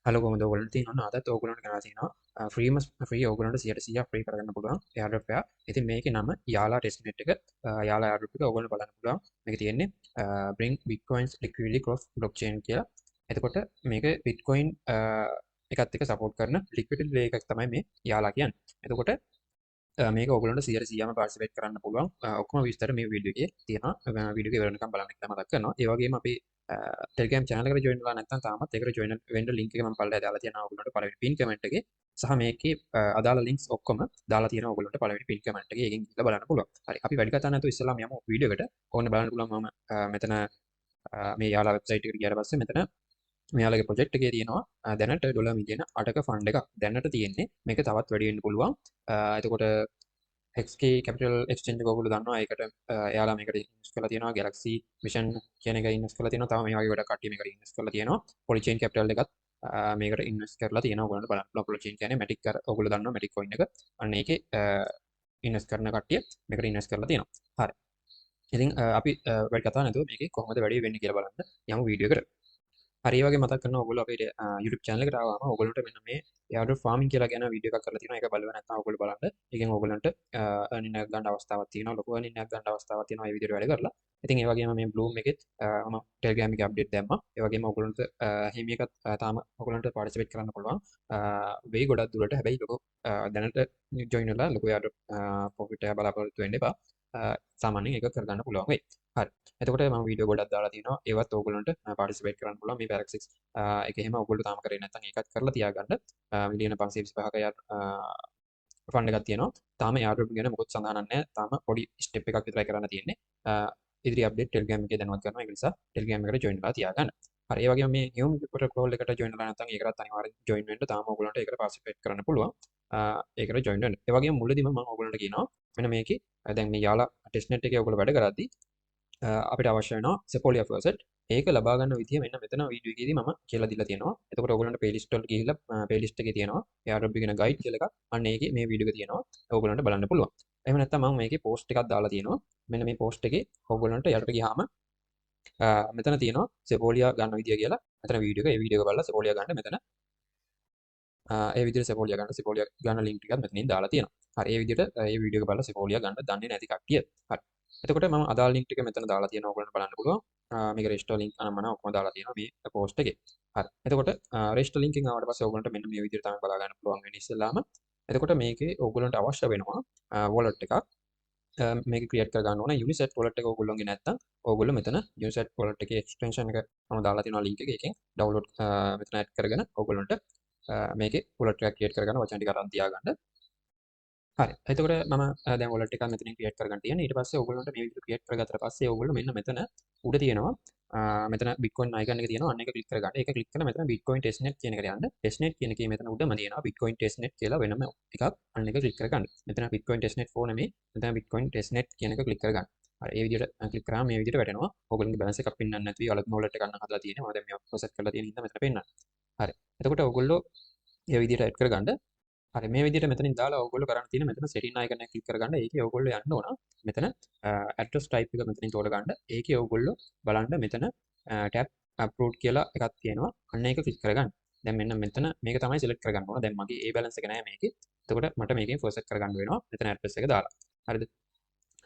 Hello කොහොමද ඔයගොල්ලන්ට තියෙනවා අදත් ඔයගොල්ලන්ට කරලා තියෙනවා ෆ්‍රී ඔයගොල්ලන්ට 100% ෆ්‍රී කරගන්න පුළුවන් airdrop එක. ඉතින් මේකේ නම Yala Testnet එක. Yala airdrop එක ඔයගොල්ලන්ට බලන්න පුළුවන්. මේකේ තියෙන්නේ bring bitcoins liquidly cross blockchain කියලා. එතකොට මේක bitcoin එකත් එක්ක සපෝට් කරන liquidity එකක් තමයි මේ Yala කියන්නේ. එතකොට මේක ඔයගොල්ලන්ට 100%ම පාර්ටිසිපේට් කරන්න පුළුවන්. ඔක්කොම විස්තර මේ වීඩියෝ එකේ තියෙනවා. වීඩියෝ එක ඉවරනකම් බලන්න කියලා මතක් කරනවා. ඒ වගේම අපි ටෙලිග්‍රෑම් channel එකට join වෙලා නැත්නම් තාමත් ඒකට join වෙන්න link එක මම පල්ලෙහා දාලා තියෙනවා ඔයගොල්ලන්ට පළවෙනි pin comment එකේ. සහ මේකේ අදාළ links ඔක්කොම දාලා තියෙනවා ඔයගොල්ලන්ට පළවෙනි pin comment එකේ. ඒකෙන් ගිහලා බලන්න පුළුවන්. හරි. අපි වැඩි කතා නැතුව ඉස්සෙල්ලාම යමු වීඩියෝ එකට. ඕන්න බලන්න පුළුවන් මම මෙතන මේ යාලා වෙබ්සයිට් එකට ගියාට පස්සේ මෙතන මෙයාලගේ ප්‍රොජෙක්ට් එකේ තියෙනවා දැනට ඩොලර් මිලියන 8ක ෆන්ඩ් එකක් දැනට තියෙන්නේ. මේක තවත් වැඩි වෙන්න පුළුවන්. එතකොට XK Capital Exchange එක ඔයගොල්ලෝ දන්නවා. ඒකට එයාලා මේකට ඉන්වෙස්ට් කරලා තියෙනවා. Galaxy Vision කියන එක ඉන්වෙස්ට් කරලා තියෙනවා. තව මේ වගේ වැඩ කට්ටිය මේකට ඉන්වෙස්ට් කරලා තියෙනවා. Polychain Capital එකත් මේකට ඉන්වෙස්ට් කරලා තියෙනවා. ඔයගොල්ලන්ට බලන්න පුළුවන්. Polychain කියන්නේ Matic ඔයගොල්ලෝ දන්නවා Matic coin එක. අන්න ඒකේ ඉන්වෙස්ට් කරන කට්ටිය මේකට ඉන්වෙස්ට් කරලා තියෙනවා. හරි. ඉතින් අපි වැඩි කතා නැතුව මේකේ කොහොමද වැඩි වෙන්නේ කියලා බලන්න යමු වීඩියෝ එකට. හරි වගේ මතක් කරනවා ඔයගොල්ලෝ අපේ YouTube channel එකට ආවම ඔයගොල්ලන්ට මෙන්න මේ airdrop farming කියලා ගැන වීඩියෝ එකක් කරලා තියෙනවා. ඒක බලුවා නැත්නම් ඔයගොල්ලෝ බලන්න. ඒකෙන් ඔයගොල්ලන්ට earning එකක් ගන්න අවස්ථාවක් තියෙනවා. ලොකු earning එකක් ගන්න අවස්ථාවක් තියෙනවා මේ වීඩියෝ වැඩ කරලා. ඉතින් ඒ වගේම මේ Bloom එකෙත් මම Telegram එකේ අප්ඩේට් දැම්මා. ඒ වගේම ඔයගොල්ලන්ට හිමි එකත් තාම ඔයගොල්ලන්ට පාර්ටිසිපේට් කරන්න පුළුවන්. වෙයි ගොඩක් දුරට. හැබැයි ලොකු දැනට join වෙලා ලොකු airdrop profit එක බලාපොරොත්තු වෙන්න එපා. සාමාන්‍යයෙන් ඒක කරගන්න පුළුවන් වෙයි. හරි. එතකොට මම වීඩියෝ ගොඩක් දාලා තියෙනවා. ඒවත් ඕගොල්ලන්ට පාර්ටිසිපේට් කරන්න පුළුවන්. මේ Parax 6 ඒක එහෙම ඔයගොල්ලෝ තාම කරේ නැත්නම් ඒකත් කරලා තියාගන්න. මිලියන 525ක ෆන්ඩ් එකක් තියෙනවා. තාම airdrop ගැන මොකොත් සඳහන් නැහැ. තාම පොඩි ස්ටෙප් එකක් විතරයි කරන්න තියෙන්නේ. ඉදිරි අප්ඩේට් Telegram එකේ දැනුවත් කරනවා. ඒක නිසා Telegram එකට join වෙලා තියාගන්න. හරි. ඒ වගේම මේ human protocol එකට join වෙලා නැත්නම් ඒකටත් අනිවාර්යෙන් join වෙන්න. තාම ඔයගොල්ලන්ට ඒකට participate කරන්න පුළුවන්. ඒකට join වෙන්න. ඒ වගේම මුලදීම මම ඔයගොල්ලන්ට කියනවා මෙන්න මේකේ දැන් මේ Yala testnet එකේ ඔයගොල්ලෝ වැඩ කරද්දී අපිට අවශ්‍ය වෙනවා Sepolia Faucet. ඒක ලබා ගන්න විදිය මෙන්න මෙතන වීඩියෝ එකේදී මම කියලා දීලා තියෙනවා. එතකොට ඔයගොල්ලන්ට playlist වලට ගිහිල්ලා playlist එකේ තියෙනවා airdrop ගැන guide කියලා එකක්. අන්න ඒකේ මේ වීඩියෝ එක තියෙනවා. ඔයගොල්ලන්ට බලන්න පුළුවන්. එහෙම නැත්නම් මම මේකේ post එකක් දාලා තියෙනවා. මෙන්න මේ post එකේ ඔයගොල්ලන්ට යටට ගියාම මෙතන තියෙනවා Sepolia ගන්න විදිය කියලා. මෙතන වීඩියෝ එක. ඒ වීඩියෝ එක බලලා Sepolia ගන්න මෙතන ඒ විදිහට Sepolia ගන්න link ටිකක් මෙතනින් දාලා තියෙනවා. හරි. ඒ විදිහට ඒ වීඩියෝ එක බලලා Sepolia ගන්න දන්නේ නැති කට්ටිය. හරි. එතකොට මම අදාළ link ටික මෙතන දාලා තියෙනවා. ඔයගොල්ලන්ට බලන්න පුළුවන්. මේක register link අනම්මන ඔක්කොම දාලා තියෙනවා මේ post එකේ. හරි. එතකොට register link එකෙන් ආවට පස්සේ ඔයගොල්ලන්ට මෙන්න මේ විදිහට තමයි බලා ගන්න පුළුවන් වෙන්නේ ඉස්සෙල්ලාම. එතකොට මේකේ ඔයගොල්ලන්ට අවශ්‍ය වෙනවා wallet එකක්. මේක ක්‍රියේට් කර ගන්න ඕන Unisat wallet එක ඔයගොල්ලෝගේ නැත්තම් ඔයගොල්ලෝ මෙතන Unisat wallet එකේ extension එක මම දාලා තියෙනවා link එක. ඒකෙන් download මෙතන add කරගෙන ඔයගොල්ලන්ට මේකේ wallet එකක් ක්‍රියේට් කරගන්න වචන ටික අරන් තියාගන්න. හරි. එතකොට මම දැන් wallet එකක් මෙතනින් ක්‍රියේට් කරගන්න තියෙනවා. ඊට පස්සේ ඔයගොල්ලන්ට මේ විදිහට ක්‍රියේට් කරගත්තට පස්සේ ඔයගොල්ලෝ මෙන්න මෙතන උඩ තියෙනවා මෙතන Bitcoin icon එක තියෙනවා. අන්න එක ක්ලික් කරගන්න. ඒක ක්ලික් කරලා මෙතන Bitcoin testnet කියන එකට යන්න. testnet කියන එකේ මෙතන උඩම තියෙනවා Bitcoin testnet කියලා වෙනම එකක්. අන්න එක ක්ලික් කරගන්න. මෙතන Bitcoin testnet 4 නෙමෙයි. මෙතන Bitcoin testnet කියන එක ක්ලික් කරගන්න. හරි. මේ විදිහට ක්ලික් කරාම මේ විදිහට වැටෙනවා. ඔයගොල්ලෝගේ balance එකක් පෙන්වන්න නැතුව අලුත් wallet එකක් ගන්න හදලා තියෙනවා. මම දැන් මේක process කරලා තියෙන හින්දා මෙතන පෙන්නන්න. හරි. එතකොට ඔයගොල්ලෝ මේ විදිහට add කරගන්න. හරි මේ විදිහට මෙතනින් දාලා ඔයගොල්ලෝ කරන්න තියෙන මෙතන setting icon එක ක්ලික් කරගන්න. ඒකේ ඔයගොල්ලෝ යන්න ඕන මෙතන address type එක මෙතනින් තෝරගන්න. ඒකේ ඔයගොල්ලෝ බලන්න මෙතන tab approved කියලා එකක් තියෙනවා. අන්න ඒක ක්ලික් කරගන්න. දැන් මෙන්න මෙතන මේක තමයි select කරගන්න ඕන. දැන් මගේ ඒ balance එක නෑ මේකේ. එතකොට මට මේකෙන් process කරගන්න වෙනවා. මෙතන address එක දාලා. හරිද?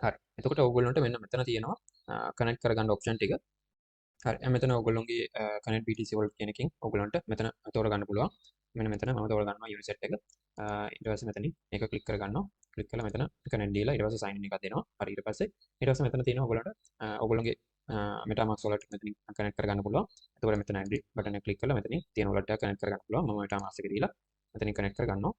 හරි. එතකොට ඔයගොල්ලන්ට මෙන්න මෙතන තියෙනවා connect කරගන්න option ටික. හරි. මෙතන ඔයගොල්ලෝගේ connect BTC wallet කියන එකෙන් ඔයගොල්ලන්ට මෙතන තෝරගන්න පුළුවන්. මෙන්න මෙතන මම තෝරගන්නවා Unisat එක. ඊට පස්සේ මෙතනින් මේක ක්ලික් කරගන්නවා. ක්ලික් කරලා මෙතන connect දීලා ඊට පස්සේ sign in එකක් දෙනවා. හරි ඊට පස්සේ මෙතන තියෙනවා ඔයගොල්ලන්ට ඔයගොල්ලෝගේ MetaMask wallet එක මෙතනින් connect කරගන්න පුළුවන්. එතකොට මෙතන agree button එක ක්ලික් කරලා මෙතනින් තියෙන wallet එක connect කරගන්න පුළුවන්. මම MetaMask එක දීලා මෙතනින් connect කරගන්නවා.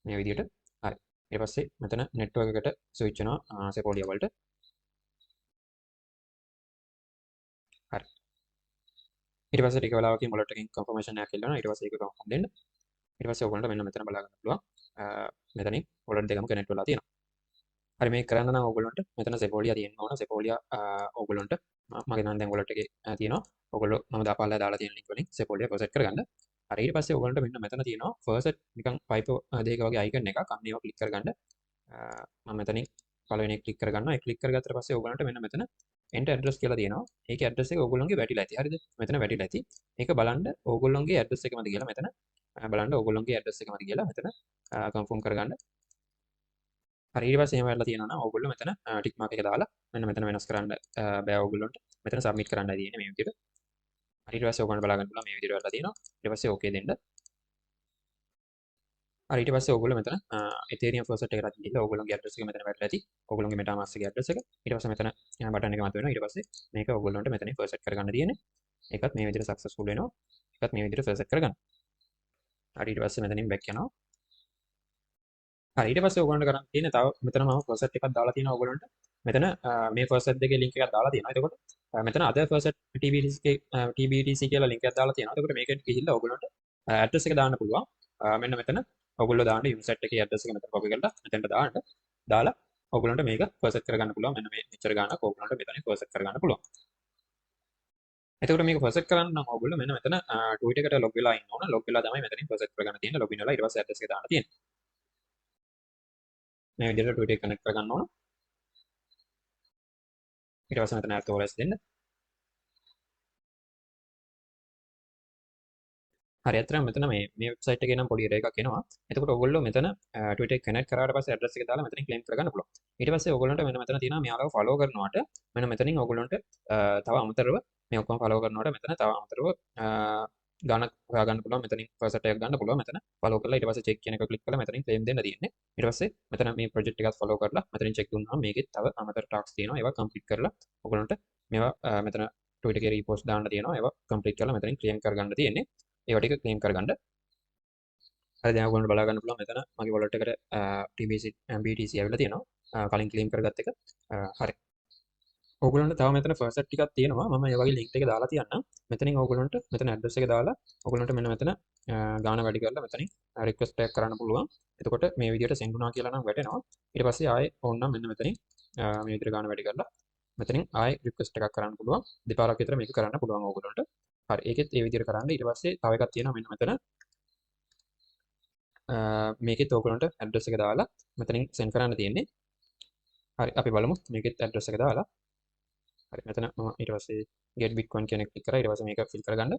මේ විදිහට. හරි. ඊට පස්සේ මෙතන network එකට switch වෙනවා Sepolia වලට. හරි. ඊට පස්සේ ටික වෙලාවකින් wallet එකකින් confirmation එකක් එල්ලනවා. ඊට පස්සේ ඒක confirm දෙන්න. ඊට පස්සේ ඔයගොල්ලන්ට මෙන්න මෙතන බලා ගන්න පුළුවන්. මෙතනින් wallet දෙකම connect වෙලා තියෙනවා. හරි මේක කරන්න නම් ඔයගොල්ලන්ට මෙතන Sepolia තියෙන්න ඕන. Sepolia ඔයගොල්ලන්ට මගේ නම් දැන් wallet එකේ තියෙනවා. ඔයගොල්ලෝ මම දාපල්ලා දාලා තියෙන link වලින් Sepolia process කරගන්න. හරි ඊට පස්සේ ඔයගොල්ලන්ට මෙන්න මෙතන තියෙනවා first නිකන් pipe දෙක වගේ icon එකක්. අන්න ඒවා ක්ලික් කරගන්න. මම මෙතනින් පළවෙනි එක ක්ලික් කරගන්නවා. ඒ ක්ලික් කරගත්තට පස්සේ ඔයගොල්ලන්ට මෙන්න මෙතන enter address කියලා තියෙනවා. ඒකේ address එක ඕගොල්ලෝගේ වැටිලා ඇති. හරිද? මෙතන වැටිලා ඇති. ඒක බලන්න ඕගොල්ලෝගේ address එකමද කියලා මෙතන බලන්න ඕගොල්ලෝගේ address එකමද කියලා මෙතන confirm කරගන්න. හරි ඊට පස්සේ එහෙම වෙලා තියෙනවා නම් ඕගොල්ලෝ මෙතන ටික් මාක් එක දාලා මෙන්න මෙතන වෙනස් කරන්න බෑ ඕගොල්ලන්ට. මෙතන සබ්මිට් කරන්නයි තියෙන්නේ මේ විදිහට. හරි ඊට පස්සේ ඕගොල්ලන්ට බලා ගන්න පුළුවන් මේ විදිහට වෙලා තියෙනවා. ඊට පස්සේ ඕකේ දෙන්න. හරි ඊට පස්සේ ඕගොල්ලෝ මෙතන Ethereum faucet එකට ගිහිල්ලා ඕගොල්ලෝගේ address එක මෙතන වැටලා ඇති. ඕගොල්ලෝගේ MetaMask එකේ address එක. ඊට පස්සේ මෙතන බටන් එක මතුවෙනවා. ඊට පස්සේ මේක ඕගොල්ලන්ට මෙතනින් faucet කරගන්න තියෙන්නේ. ඒකත් මේ විදිහට successful වෙනවා. ඒකත් මේ විදිහට faucet කරගන්න. හරි ඊට පස්සේ මෙතනින් back යනවා. හරි ඊට පස්සේ ඕගොල්ලන්ට කරන්න තියෙන්නේ තව මෙතන මම faucet එකක් දාලා තියෙනවා ඕගොල්ලන්ට. මෙතන මේ faucet දෙකේ link එකක් දාලා තියෙනවා. එතකොට මෙතන other faucet TBTC කියලා link එකක් දාලා තියෙනවා. එතකොට මේකෙන් ගිහිල්ලා ඕගොල්ලන්ට address එක දාන්න පුළුවන්. මෙන්න මෙතන ඔයගොල්ලෝ දාන්න user එකේ address එක මෙතන copy කරලා මෙතනට දාලා ඔයගොල්ලන්ට මේක faucet කරගන්න පුළුවන්. මෙන්න මේ මෙච්චර ගාණක් ඔයගොල්ලන්ට මෙතනින් faucet කරගන්න පුළුවන්. එතකොට මේක faucet කරන්න නම් ඔයගොල්ලෝ මෙන්න මෙතන tweet එකට log වෙලා ඉන්න ඕන. log වෙලා තමයි මෙතනින් faucet කරගන්න තියෙන්නේ. login වෙලා ඊට පස්සේ address එක දාන්න තියෙන්නේ. මේ විදිහට tweet එක connect කරගන්න ඕන. ඊට පස්සේ මෙතන authorize දෙන්න. හරි අත්‍තරම මෙතන මේ වෙබ්සයිට් එකේ නම් පොඩි error එකක් එනවා. එතකොට ඔයගොල්ලෝ මෙතන Twitter එක කනෙක්ට් කරාට පස්සේ address එක දාලා මෙතනින් claim කරගන්න පුළුවන්. ඊට පස්සේ ඔයගොල්ලන්ට මෙන්න මෙතන තියෙනවා මෙයාලව follow කරනවට මෙන්න මෙතනින් ඔයගොල්ලන්ට තව අමතරව මේ ඔක්කොම follow කරනවට මෙතන තව අමතරව ගාණක් හොයාගන්න පුළුවන්. මෙතනින් percent එකක් ගන්න පුළුවන්. මෙතන follow කරලා ඊට පස්සේ check කියන එක click කරලා මෙතනින් claim දෙන්න තියෙන්නේ. ඊට පස්සේ මෙතන මේ project එකත් follow කරලා මෙතනින් check දුන්නාම මේකෙත් තව අමතර tasks තියෙනවා. ඒවා complete කරලා ඔයගොල්ලන්ට මේවා මෙතන Twitter එකේ repost දාන්න තියෙනවා. ඒවා complete කරලා මෙතනින් claim කරගන්න තියෙන්නේ. ඒවා ටික claim කරගන්න. හරි දැන් ඔයගොල්ලන්ට බලා ගන්න පුළුවන් මෙතන මගේ wallet එකට BTC ඇවිල්ලා තියෙනවා. කලින් claim කරගත්ත එක. හරි. ඕගොල්ලන්ට තව මෙතන first ටිකක් තියෙනවා. මම ඒ වගේ link එක දාලා තියන්නම්. මෙතනින් ඕගොල්ලන්ට මෙතන address එක දාලා ඕගොල්ලන්ට මෙන්න මෙතන ගාණ වැඩි කරලා මෙතනින් request එකක් කරන්න පුළුවන්. එතකොට මේ විදිහට send වුණා කියලා නම් වැටෙනවා. ඊට පස්සේ ආයේ ඕනනම් මෙන්න මෙතනින් මේ විදිහට ගාණ වැඩි කරලා මෙතනින් ආයේ request එකක් කරන්න පුළුවන්. දෙපාරක් විතර මේක කරන්න පුළුවන් ඕගොල්ලන්ට. හරි ඒකෙත් ඒ විදිහට කරන්න. ඊට පස්සේ තව එකක් තියෙනවා මෙන්න මෙතන මේකෙත් ඕගොල්ලන්ට address එක දාලා මෙතනින් send කරන්න තියෙන්නේ. හරි අපි බලමු මේකෙත් address එක දාලා. හරි මෙතන මම ඊට පස්සේ get bitcoin කියන එක ක්ලික් කරා. ඊට පස්සේ මේක fill කරගන්න.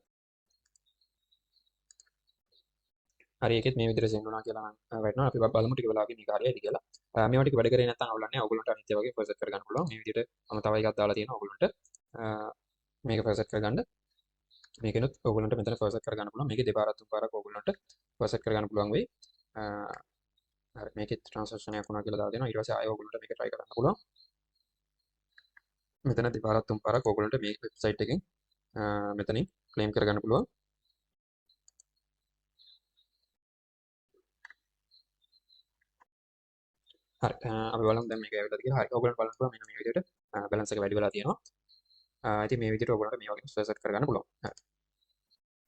හරි ඒකෙත් මේ විදිහට send වුණා කියලා නම් වැටෙනවා. අපි බලමු ටික වෙලාවකින් මේක හරියයිද කියලා. මේවා ටික වැඩ කරේ නැත්නම් අවුලක් නැහැ. ඕගොල්ලන්ට අනිත් ඒවාගේ process කරගන්න පුළුවන්. මේ විදිහට මම තව එකක් දාලා තියෙනවා ඕගොල්ලන්ට මේක process කරගන්න. මේකෙනුත් ඕගොල්ලන්ට මෙතන process කරගන්න පුළුවන්. මේකේ දෙපාරක් තුන්පාරක් ඕගොල්ලන්ට process කරගන්න පුළුවන් වෙයි. හරි මේකෙත් transaction එකක් වුණා කියලා දාලා දෙනවා. ඊට පස්සේ ආයෙ ඕගොල්ලන්ට මේක try කරන්න පුළුවන්. මෙතන දෙපාරක් තුන්පාරක් ඕගොල්ලන්ට මේ වෙබ්සයිට් එකෙන් මෙතනින් claim කරගන්න පුළුවන්. හරි අපි බලමු දැන් මේක ඇවිල්ලාද කියලා. හරි ඕගොල්ලන්ට බලන්න පුළුවන් මෙන්න මේ විදිහට balance එක වැඩි වෙලා තියෙනවා. ඉතින් මේ විදිහට ඕගොල්ලන්ට මේ වගේ process කරගන්න පුළුවන්.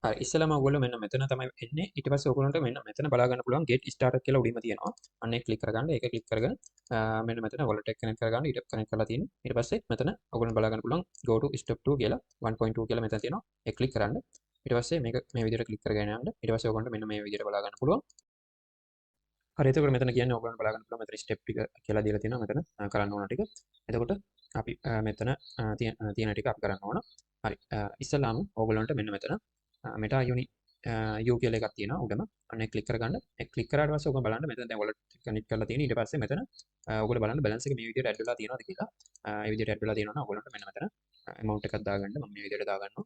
හරි ඉස්සෙල්ලාම ඔයගොල්ලෝ මෙන්න මෙතන තමයි එන්නේ. ඊට පස්සේ ඔයගොල්ලන්ට මෙන්න මෙතන බලා ගන්න පුළුවන් get started කියලා උඩින්ම තියෙනවා. අන්න ඒක ක්ලික් කරගන්න. ඒක ක්ලික් කරගෙන මෙන්න මෙතන wallet එක connect කරගන්න. ඊට connect කරලා තියෙන්නේ. ඊට පස්සේ මෙතන ඔයගොල්ලෝ බලා ගන්න පුළුවන් go to step 2 කියලා 1.2 කියලා මෙතන තියෙනවා. ඒක ක්ලික් කරන්න. ඊට පස්සේ මේක මේ විදිහට ක්ලික් කරගෙන යන්න. ඊට පස්සේ ඔයගොල්ලන්ට මෙන්න මේ විදිහට බලා ගන්න පුළුවන්. හරි එතකොට මෙතන කියන්නේ ඔයගොල්ලන්ට බලා ගන්න පුළුවන් මෙතන step ටික කියලා දීලා තියෙනවා. මෙතන කරන්න ඕන ටික. එතකොට අපි මෙතන තියෙන ටික අපි කරන්න ඕන. හරි ඉස්සලාම ඕගොල්ලන්ට මෙන්න මෙතන මෙටා යුනි U කියලා එකක් තියෙනවා උඩම. අන්න ඒක ක්ලික් කරගන්න. ඒක ක්ලික් කරාට පස්සේ ඔයගොල්ලෝ බලන්න මෙතන දැන් wallet කනෙක්ට් කරලා තියෙන. ඊට පස්සේ මෙතන ඔයගොල්ලෝ බලන්න balance එක මේ විදිහට add වෙලා තියෙනවද කියලා. මේ විදිහට add වෙලා තියෙනවා නම් ඔයගොල්ලන්ට මෙන්න මෙතන amount එකක් දාගන්න. මම මේ විදිහට දාගන්නවා.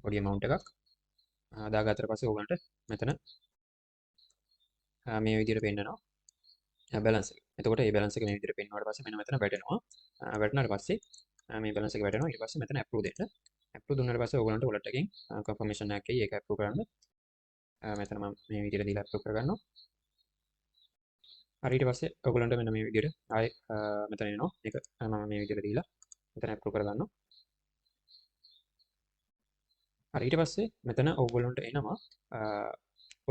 පොඩි amount එකක්. දාගත්තට පස්සේ ඔයගොල්ලන්ට මෙතන මේ විදිහට පෙන්නනවා balance එක. එතකොට මේ balance එක මේ විදිහට පෙන්නුවාට පස්සේ මෙන්න මෙතන වැටෙනවා. වැටුණාට පස්සේ මේ balance එක වැටෙනවා. ඊට පස්සේ මෙතන approve දෙන්න. approve දුන්නාට පස්සේ ඔයගොල්ලන්ට wallet එකෙන් confirmation එකක් එයි. ඒක approve කරන්න. මෙතන මම මේ විදිහට දීලා approve කරගන්නවා. හරි ඊට පස්සේ ඔයගොල්ලන්ට මෙන්න මේ විදිහට ආයෙ මෙතන එනවා. ඒක මම මේ විදිහට දීලා මෙතන approve කරගන්නවා. හරි ඊට පස්සේ මෙතන ඕගොල්ලන්ට එනවා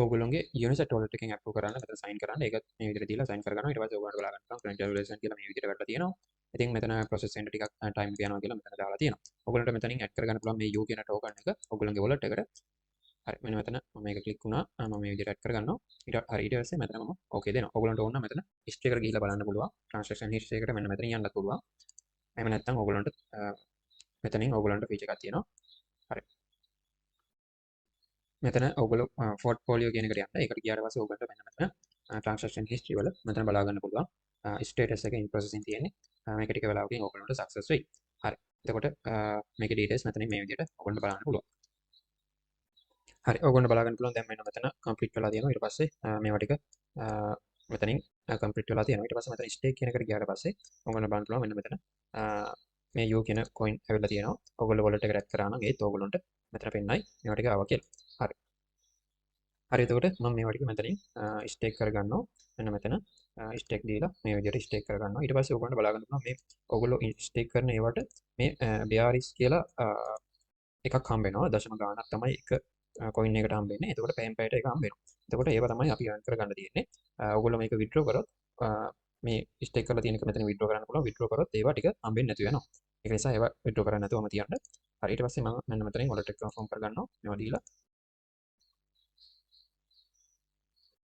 ඕගොල්ලෝගේ Unisat wallet එකෙන් approve කරන්න මෙතන sign කරන්න. ඒක මේ විදිහට දීලා sign කරගන්නවා. ඊට පස්සේ ඔයගොල්ලන්ට බලා ගන්න පුළුවන් congratulations කියලා මේ විදිහට වැටලා තියෙනවා. ඉතින් මෙතන process වෙන්න ටිකක් time යනවා කියලා මෙතන දාලා තියෙනවා. ඔයගොල්ලන්ට මෙතනින් add කරගන්න පුළුවන් මේ U කියන token එක ඔයගොල්ලෝගේ wallet එකට. හරි මෙන්න මෙතන මම මේක click වුණා. මම මේ විදිහට add කරගන්නවා. ඊට පස්සේ මෙතන මම okay දෙනවා. ඔයගොල්ලන්ට ඕන නම් මෙතන history එකට ගිහිල්ලා බලන්න පුළුවන්. transaction history එකට මෙන්න මෙතන යන්නත් පුළුවන්. එහෙම නැත්නම් ඕගොල්ලන්ට මෙතනින් ඕගොල්ලන්ට ෆීචර් එකක් තියෙනවා. හරි. මෙතන ඔයගොල්ලෝ පෝර්ට්ෆෝලියෝ කියන එකට යන්න. ඒකට ගියාට පස්සේ ඔයගොල්ලන්ට මෙන්න මෙතන ට්‍රාන්සැක්ෂන් හිස්ටරි වල මෙතන බලා ගන්න පුළුවන්. ස්ටේටස් එක ඉන් ප්‍රොසෙසින් තියෙන්නේ. මේක ටික වෙලාවකින් ඔයගොල්ලන්ට සක්සස් වෙයි. හරි. එතකොට මේකේ ඩීටේල්ස් මෙතනින් මේ විදිහට ඔයගොල්ලන්ට බලන්න පුළුවන්. හරි. ඔයගොල්ලන්ට බලා ගන්න පුළුවන් දැන් මෙන්න මෙතන කම්ප්ලීට් වෙලා තියෙනවා. ඊට පස්සේ මේවා ටික මෙතනින් කම්ප්ලීට් වෙලා තියෙනවා. ඊට පස්සේ මෙතන ස්ටේක් කියන එකට ගියාට පස්සේ ඔයගොල්ලන්ට බලන්න පුළුවන් මෙන්න මෙතන මේ U කියන coin ඇවිල්ලා තියෙනවා. ඔයගොල්ලෝ wallet එකට ඇඩ් කරා නම් ඒත් ඔයගොල්ලන්ට මෙතන පෙන්නයි මේවා ටික ආවා කියලා. හරි. හරි එතකොට මම මේවා ටික මෙතනින් ස්ටේක් කරගන්නවා. මෙන්න මෙතන ස්ටේක් දීලා මේ විදිහට ස්ටේක් කරගන්නවා. ඊට පස්සේ ඔයගොල්ලන්ට බලා ගන්න පුළුවන් මේ ඔයගොල්ලෝ ස්ටේක් කරන ඒවට මේ BRS කියලා එකක් හම්බ වෙනවා. දශම ගාණක් තමයි එක coin එකට හම්බ වෙන්නේ. එතකොට පැයෙන් පැයට එක හම්බ වෙනවා. එතකොට ඒව තමයි අපි earn කරගන්න තියෙන්නේ. ඔයගොල්ලෝ මේක withdraw කරොත් මේ ස්ටේක් කරලා තියෙන එක මෙතන withdraw කරන්න පුළුවන්. withdraw කරොත් ඒවා ටික හම්බෙන්නේ නැතු වෙනවා. ඒක නිසා ඒවා withdraw කරන්න නැතුවම තියන්න. හරි ඊට පස්සේ මම මෙන්න මෙතනින් wallet එක confirm කරගන්නවා. මේවා දීලා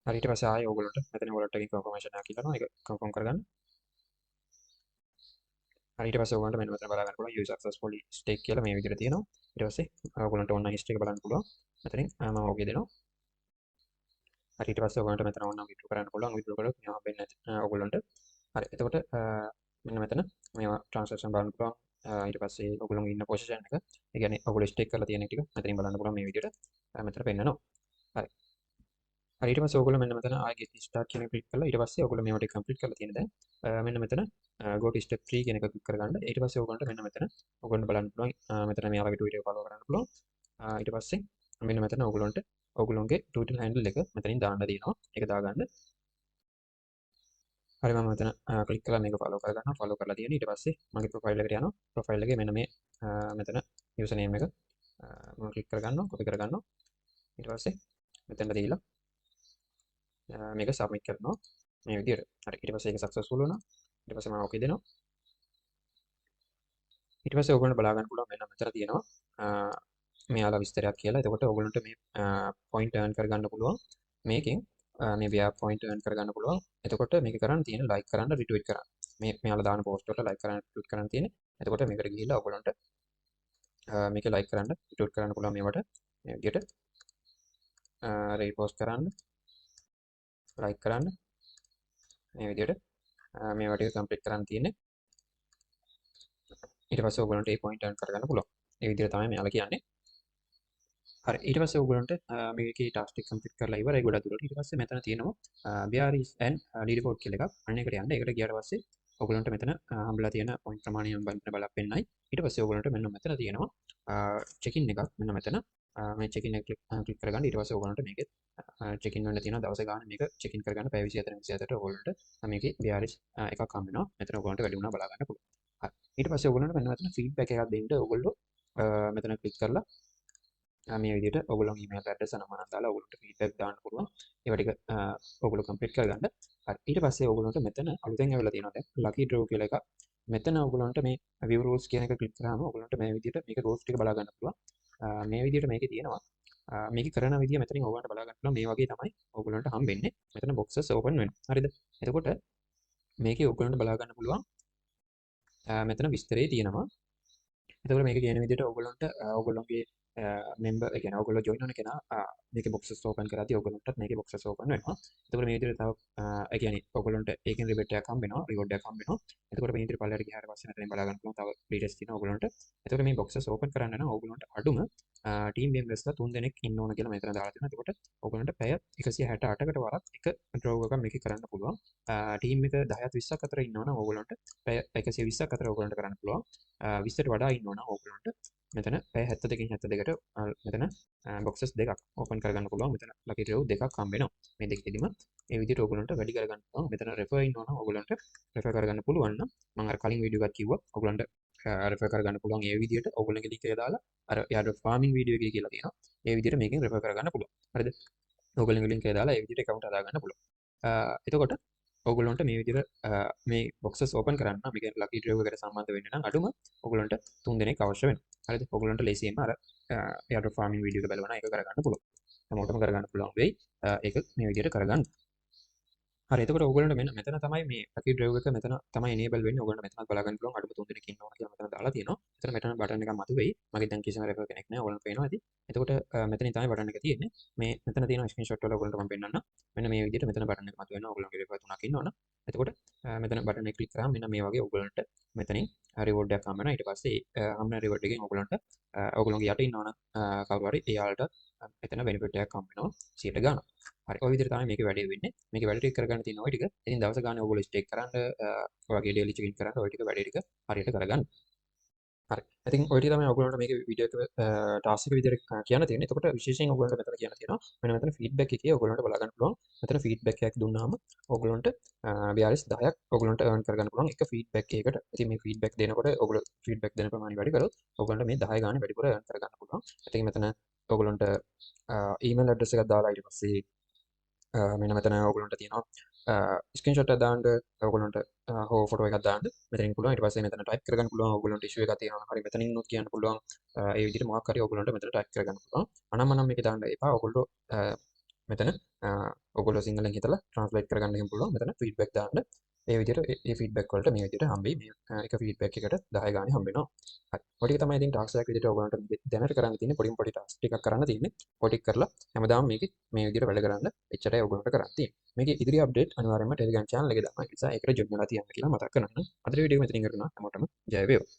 හරි ඊට පස්සේ ආයෙ ඕගොල්ලන්ට මෙතන wallet එකේ confirmation එකක් කියනවා. ඒක confirm කරගන්න. හරි ඊට පස්සේ ඕගොල්ලන්ට මෙන්න මෙතන බලා ගන්න පුළුවන් you successfully stake කියලා මේ විදිහට තියෙනවා. ඊට පස්සේ ඕගොල්ලන්ට ඕන history එක බලන්න පුළුවන්. මෙතනින් මම ඕකේ දෙනවා. හරි ඊට පස්සේ ඔයගොල්ලන්ට මෙතන ඕන විඩ්‍රෝ කරන්න පුළුවන්. විඩ්‍රෝ කරොත් මේවා හම්බෙන්නේ නැති ඔයගොල්ලන්ට. හරි එතකොට මෙන්න මෙතන මේවා ට්‍රාන්සැක්ෂන් බලන්න පුළුවන්. ඊට පස්සේ ඔයගොල්ලෝ ඉන්න පොසිෂන් එක, ඒ කියන්නේ ඔයගොල්ලෝ ස්ටේක් කරලා තියෙන ටික මෙතනින් බලන්න පුළුවන් මේ විදිහට. මෙතන පෙන්නනවා. හරි. හරි ඊට පස්සේ ඔයගොල්ලෝ මෙන්න මෙතන ආයෙ get start කියන එක ක්ලික් කරලා ඊට පස්සේ ඔයගොල්ලෝ මේවා ටික කම්ප්ලීට් කරලා තියෙන දැන් මෙන්න මෙතන go to step 3 කියන එක ක්ලික් කරගන්න. ඊට පස්සේ ඔයගොල්ලන්ට මෙන්න මෙතන ඔයගොල්ලන්ට බලන්න පුළුවන් මෙතන මෙයාලගේ Twitter එක follow කරන්න පුළුවන්. ඊට පස්සේ මෙන්න මෙතන ඔයගොල්ලන්ට ඔයගොල්ලොන්ගේ Twitter handle එක මෙතනින් දාන්න තියෙනවා. ඒක දාගන්න. හරි මම මෙතන ක්ලික් කරලා මේක follow කරගන්නවා. follow කරලා තියෙන ඊට පස්සේ මගේ profile එකට යනවා. profile එකේ මෙන්න මේ මෙතන user name එක මම ක්ලික් කරගන්නවා, copy කරගන්නවා. ඊට පස්සේ මෙතනට දීලා මේක submit කරනවා මේ විදිහට. හරි ඊට පස්සේ ඒක successful වුණා. ඊට පස්සේ මම okay දෙනවා. ඊට පස්සේ ඔයගොල්ලන්ට බලා ගන්න පුළුවන් මෙන්න මෙතන තියෙනවා මෙයාලා විස්තරයක් කියලා. එතකොට ඔයගොල්ලන්ට මේ point earn කරගන්න පුළුවන්. මේකෙන් මේ ව්‍යා point earn කරගන්න පුළුවන්. එතකොට මේක කරන්න තියෙන like කරන්න retweet කරන්න. මේ මෙයාලා දාන post වලට like කරන්න retweet කරන්න තියෙන්නේ. එතකොට මේකට ගිහිල්ලා ඔයගොල්ලන්ට මේක like කරන්න retweet කරන්න පුළුවන් මේවට. මේ විදිහට repost කරන්න like කරන්න මේ විදිහට මේවා ටික complete කරන්න තියෙන්නේ. ඊට පස්සේ ඔයගොල්ලන්ට මේ point earn කරගන්න පුළුවන්. ඒ විදිහට තමයි මෙයාලා කියන්නේ. හරි ඊට පස්සේ ඔයගොල්ලන්ට මේකේ task ටික complete කරලා ඉවරයි ගොඩක් දුරට. ඊට පස්සේ මෙතන තියෙනවා BRS and leaderboard කියලා එකක්. අන්න එකට යන්න. ඒකට ගියාට පස්සේ ඔයගොල්ලන්ට මෙතන හම්බලා තියෙන point ප්‍රමාණය බලලා පෙන්නයි. ඊට පස්සේ ඔයගොල්ලන්ට මෙන්න මෙතන තියෙනවා check in එකක්. මෙන්න මෙතන මේ check in එක ක්ලික් කරගන්න. ඊට පස්සේ ඔයගොල්ලන්ට මේකේ check in වෙන්න තියෙනවා දවස ගාන මේක check in කරගන්න පැය 24 24ට ඔයගොල්ලන්ට මේකේ BRS එකක් හම්බ වෙනවා. මෙතන ඔයගොල්ලන්ට වැඩි වුණා බලා ගන්න පුළුවන්. හරි ඊට පස්සේ ඔයගොල්ලන්ට මෙන්න මෙතන feedback එකක් දෙන්න ඔයගොල්ලෝ මෙතන ක්ලික් කරලා මේ විදිහට ඔයගොල්ලෝගේ email address නම දාලා ඔයගොල්ලන්ට feedback දාන්න පුළුවන්. ඒවා ටික ඔයගොල්ලෝ complete කරගන්න. හරි ඊට පස්සේ ඔයගොල්ලන්ට මෙතන අලුතෙන් ඇවිල්ලා තියෙනවා දැන් lucky draw කියලා එකක්. මෙතන ඔයගොල්ලන්ට මේ view rules කියන එක ක්ලික් කරාම ඔයගොල්ලන්ට මේ විදිහට මේක rules ටික බලා ගන්න පුළුවන්. මේ විදිහට මේකේ තියෙනවා. මේක කරන විදිය මෙතනින් ඔයගොල්ලන්ට බලා ගන්න පුළුවන්. මේ වගේ තමයි ඔයගොල්ලන්ට හම්බෙන්නේ. මෙතන boxes open වෙනවා. හරිද? එතකොට මේකේ ඔයගොල්ලන්ට බලා ගන්න පුළුවන්. මෙතන විස්තරේ තියෙනවා. එතකොට මේක කියන විදිහට ඔයගොල්ලන්ට ඔයගොල්ලෝගේ member ඒ කියන්නේ ඔයගොල්ලෝ join වෙන කෙනා මේකේ boxes open කරාදී ඔයගොල්ලන්ටත් මේකේ boxes open වෙනවා. එතකොට මේ විදිහට තව ඒ කියන්නේ ඔයගොල්ලන්ට ඒකෙන් rebate එකක් හම්බ වෙනවා, reward එකක් හම්බ වෙනවා. එතකොට මේ විදිහට පල්ලෙහාට ගියාට පස්සේ මෙතනින් බලා ගන්න පුළුවන් තව details තියෙනවා ඔයගොල්ලන්ට. එතකොට මේ boxes open කරන්න නම් ඔයගොල්ලන්ට අඩුම team members ලා 3 දෙනෙක් ඉන්න ඕන කියලා මෙතන දාලා තියෙනවා. එතකොට ඔයගොල්ලන්ට පැය 168කට වරක් එක draw එකක් මේකේ කරන්න පුළුවන්. team එක 10ත් 20ක් අතර ඉන්නවා නම් ඔයගොල්ලන්ට පැය 120ක් අතර ඔයගොල්ලන්ට කරන්න පුළුවන්. 20ට වඩා ඉන්නවා නම් ඔයගොල්ලන්ට මෙතන පැය 72කින් 72කට මෙතන boxes දෙකක් open කරගන්න පුළුවන්. මෙතන lucky draw දෙකක් හම්බ වෙනවා. මේ දෙකෙදිම මේ විදිහට ඔයගොල්ලන්ට වැඩි කරගන්න පුළුවන්. මෙතන refer ඉන්නවා නම් ඔයගොල්ලන්ට refer කරගන්න පුළුවන් නම් මම අර කලින් වීඩියෝ එකක් කිව්වා. ඔයගොල්ලන්ට refer කරගන්න පුළුවන්. ඒ විදිහට ඔයගොල්ලන්ගේ link එක දාලා අර airdrop farming වීඩියෝ එකේ කියලා තියෙනවා. ඒ විදිහට මේකෙන් refer කරගන්න පුළුවන්. හරිද? ඔයගොල්ලන්ගේ link එක දාලා ඒ විදිහට account හදාගන්න පුළුවන්. එතකොට ඔයගොල්ලන්ට මේ විදිහට මේ boxes open කරන්න නම් මේ lucky draw එකට සම්බන්ධ වෙන්න නම් අඩුම ඔයගොල්ලන්ට 3 දෙනෙක් අවශ්‍ය වෙනවා. හරිද? ඔයගොල්ලන්ට ලේසියෙන්ම අර airdrop farming වීඩියෝ එක බලවන එක කරගන්න පුළුවන්. හැමෝටම කරගන්න පුළුවන් වෙයි. ඒක මේ විදිහට කරගන්න. හරි එතකොට ඕගොල්ලන්ට මෙන්න මෙතන තමයි මේ ලකි ඩ්‍රයිව් එක මෙතන තමයි enable වෙන්නේ. ඕගොල්ලන්ට මෙතනත් බලා ගන්න පුළුවන්. අඩුම 3 දෙනෙක් ඉන්නවා කියලා මෙතන දාලා තියෙනවා. එතන මෙතන බටන් එකක් මතුවෙයි. මගේ දැන් කිසිම රෙෆර් කෙනෙක් නැහැ. ඕගොල්ලන්ට පේනවා ඇති. එතකොට මෙතනින් තමයි බටන් එක තියෙන්නේ. මේ මෙතන තියෙන ස්ක්‍රීන්ෂොට් වල ඕගොල්ලන්ට මම පෙන්නන්නම්. මෙන්න මේ විදිහට මෙතන බටන් එක මතුවෙනවා. ඕගොල්ලන්ගේ රෙෆර් 3ක් ඉන්නවනම්. එතකොට මෙතන බටන් එක ක්ලික් කරාම මෙන්න මේ වගේ ඕගොල්ලන්ට මෙතනින් රිවෝඩ් එකක් හම්බ වෙනවා. ඊට පස්සේ හම්බ වෙන රිවෝඩ් එකෙන් ඕගොල්ලන්ට ඕගොල්ලන්ගේ යට ඉන්නවනම් කවුරු හරි එයාලට එතන බෙනිෆිට් එකක් හම්බ වෙනවා 100 ගාණක්. හරි ඔය විදිහට තමයි මේකේ වැඩේ වෙන්නේ. මේකේ වැඩ ටික කරගන්න තියෙන ඔය ටික. ඉතින් දවස ගානේ ඔයගොල්ලෝ ස්ටේක් කරන්න ඔයගේ ඩේලි චෙකින් කරන්න ඔය ටික වැඩේ ටික හරියට කරගන්න. හරි. ඉතින් ඔය ටික තමයි ඔයගොල්ලන්ට මේකේ වීඩියෝ එක ටාස්ක් එක විදිහට කියන්න තියෙන්නේ. එතකොට විශේෂයෙන් ඔයගොල්ලන්ට මෙතන කියන්න තියෙනවා. මෙතන ෆීඩ්බැක් එකේ ඔයගොල්ලන්ට බලා ගන්න පුළුවන්. මෙතන ෆීඩ්බැක් එකක් දුන්නාම ඔයගොල්ලන්ට BRS 10ක් ඔයගොල්ලන්ට earn කරගන්න පුළුවන් එක ෆීඩ්බැක් එකකට. ඉතින් මේ ෆීඩ්බැක් දෙනකොට ඔයගොල්ලෝ ෆීඩ්බැක් දෙන ප්‍රමාණය වැඩි කරොත් ඔයගොල්ලන්ට මේ 10 ගානේ වැඩිපුර earn කරගන්න පුළුවන්. ඉතින් මෙතන ඔයගොල්ලන්ට ඊමේල් ඇඩ්‍රස් එකක් දාලා ඊට පස්සේ මෙන්න මෙතන ඔයගොල්ලන්ට තියෙනවා ස්ක්‍රීන්ෂොට් එකක් දාන්න ඔයගොල්ලන්ට හෝ ෆොටෝ එකක් දාන්න මෙතනින් පුළුවන් ඊට පස්සේ මෙතන ටයිප් කරගන්න පුළුවන් ඔයගොල්ලන්ට ඉෂුව එකක් තියෙනවා හරි මෙතනින් නෝට් කියන්න පුළුවන් ඒ විදිහට මොකක් හරි ඔයගොල්ලන්ට මෙතන ටයිප් කරගන්න පුළුවන් අනම්මනම් මේක දාන්න එපා ඔයගොල්ලෝ මෙතන ඔයගොල්ලෝ සිංහලෙන් හිතලා ට්‍රාන්ස්ලේට් කරගන්න එහෙම පුළුවන් මෙතන ෆීඩ්බැක් දාන්න ඒ විදිහට ඒ ෆීඩ්බැක් වලට මේ විදිහට හම්බෙයි මේ එක ෆීඩ්බැක් එකට 10 ගානේ හම්බ වෙනවා හරි ඔය ටික තමයි ඉතින් ටාස්ක් එකක් විදිහට ඔයගොල්ලන්ට දැනට කරන්න තියෙන්නේ පොඩි ටාස්ක් ටිකක් කරන්න තියෙන්නේ ඔය ටික කරලා හැමදාම මේක මේ විදිහට වැඩ කරන්න එච්චරයි ඔයගොල්ලන්ට කරන්න තියෙන්නේ මේකේ ඉදිරි අප්ඩේට් අනිවාර්යයෙන්ම ටෙලිග්‍රෑම් channel එකේ දානවා ඒ නිසා ඒකට ජොයින් වෙලා තියන්න කියලා මතක් කරගන්න අද වීඩියෝ එක මෙතනින් කරනවා හැමෝටම ජය වේවා